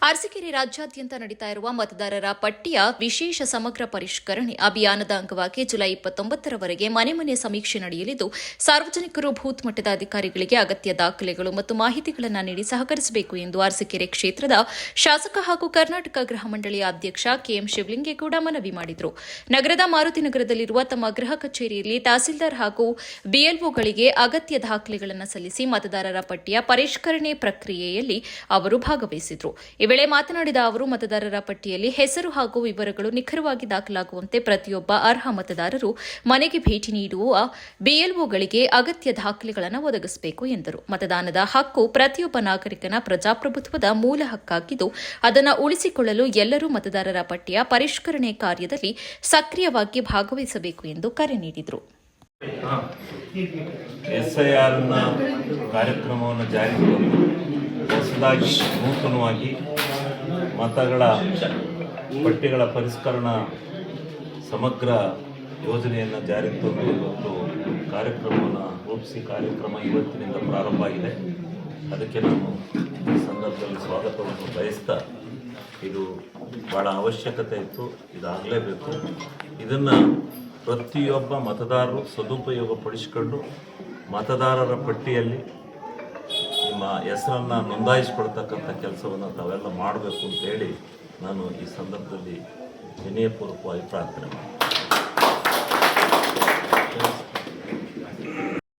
ಅರಸೀಕೆರೆ ರಾಜ್ಯಾದ್ಯಂತ ನಡೀತಾ ಇರುವ ಮತದಾರರ ಪಟ್ಟಿಯ ವಿಶೇಷ ಸಮಗ್ರ ಪರಿಷ್ಕರಣೆ ಅಭಿಯಾನದ ಅಂಗವಾಗಿ ಜುಲೈ 29ರವರೆಗೆ ಮನೆ ಮನೆ ಸಮೀಕ್ಷೆ ನಡೆಯಲಿದ್ದು ಸಾರ್ವಜನಿಕರು ಬೂತ್ ಮಟ್ಟದ ಅಧಿಕಾರಿಗಳಿಗೆ ಅಗತ್ಯ ದಾಖಲೆಗಳು ಮತ್ತು ಮಾಹಿತಿಗಳನ್ನು ನೀಡಿ ಸಹಕರಿಸಬೇಕು ಎಂದು ಅರಸೀಕೆರೆ ಕ್ಷೇತ್ರದ ಶಾಸಕ ಹಾಗೂ ಕರ್ನಾಟಕ ಗೃಹ ಮಂಡಳಿಯ ಅಧ್ಯಕ್ಷ ಕೆಎಂ ಶಿವಲಿಂಗೇಗೌಡ ಮನವಿ ಮಾಡಿದರು. ನಗರದ ಮಾರುತಿನಗರದಲ್ಲಿರುವ ತಮ್ಮ ಗೃಹ ಕಚೇರಿಯಲ್ಲಿ ತಹಸೀಲ್ದಾರ್ ಹಾಗೂ ಬಿಎಲ್ಒಗಳಿಗೆ ಅಗತ್ಯ ದಾಖಲೆಗಳನ್ನು ಸಲ್ಲಿಸಿ ಮತದಾರರ ಪಟ್ಟಿಯ ಪರಿಷ್ಕರಣೆ ಪ್ರಕ್ರಿಯೆಯಲ್ಲಿ ಅವರು ಭಾಗವಹಿಸಿದರು. ಈ ವೇಳೆ ಮಾತನಾಡಿದ ಅವರು ಮತದಾರರ ಪಟ್ಟಿಯಲ್ಲಿ ಹೆಸರು ಹಾಗೂ ವಿವರಗಳು ನಿಖರವಾಗಿ ದಾಖಲಾಗುವಂತೆ ಪ್ರತಿಯೊಬ್ಬ ಅರ್ಹ ಮತದಾರರು ಮನೆಗೆ ಭೇಟಿ ನೀಡುವ ಬಿಎಲ್ಒಗಳಿಗೆ ಅಗತ್ಯ ದಾಖಲೆಗಳನ್ನು ಒದಗಿಸಬೇಕು ಎಂದರು. ಮತದಾನದ ಹಕ್ಕು ಪ್ರತಿಯೊಬ್ಬ ನಾಗರಿಕನ ಪ್ರಜಾಪ್ರಭುತ್ವದ ಮೂಲ ಹಕ್ಕಾಗಿದ್ದು ಅದನ್ನು ಉಳಿಸಿಕೊಳ್ಳಲು ಎಲ್ಲರೂ ಮತದಾರರ ಪಟ್ಟಿಯ ಪರಿಷ್ಕರಣೆ ಕಾರ್ಯದಲ್ಲಿ ಸಕ್ರಿಯವಾಗಿ ಭಾಗವಹಿಸಬೇಕು ಎಂದು ಕರೆ ನೀಡಿದರು. ಎಸ್ಐಆರ್ನ ಕಾರ್ಯಕ್ರಮವನ್ನು ಜಾರಿಗೆ ತಂದು ಹೊಸದಾಗಿ ನೂತನವಾಗಿ ಮತಗಳ ಪಟ್ಟಿಗಳ ಪರಿಷ್ಕರಣಾ ಸಮಗ್ರ ಯೋಜನೆಯನ್ನು ಜಾರಿಗೆ ತಂದು ಇವತ್ತು ಕಾರ್ಯಕ್ರಮವನ್ನು ರೂಪಿಸಿ ಕಾರ್ಯಕ್ರಮ ಇವತ್ತಿನಿಂದ ಪ್ರಾರಂಭ ಆಗಿದೆ. ಅದಕ್ಕೆ ನಾನು ಈ ಸಂದರ್ಭದಲ್ಲಿ ಸ್ವಾಗತವನ್ನು ಬಯಸ್ತಾ, ಇದು ಭಾಳ ಅವಶ್ಯಕತೆ ಇತ್ತು, ಇದಾಗಲೇಬೇಕು. ಇದನ್ನು ಪ್ರತಿಯೊಬ್ಬ ಮತದಾರರು ಸದುಪಯೋಗ ಪಡಿಸಿಕೊಂಡು ಮತದಾರರ ಪಟ್ಟಿಯಲ್ಲಿ ನಿಮ್ಮ ಹೆಸರನ್ನು ನೋಂದಾಯಿಸಿಕೊಳ್ತಕ್ಕಂಥ ಕೆಲಸವನ್ನು ತಾವೆಲ್ಲ ಮಾಡಬೇಕು ಅಂತೇಳಿ ನಾನು ಈ ಸಂದರ್ಭದಲ್ಲಿ ವಿನಯಪೂರ್ವಕವಾಗಿ ಪ್ರಾರ್ಥನೆ ಮಾಡ್ತೀನಿ.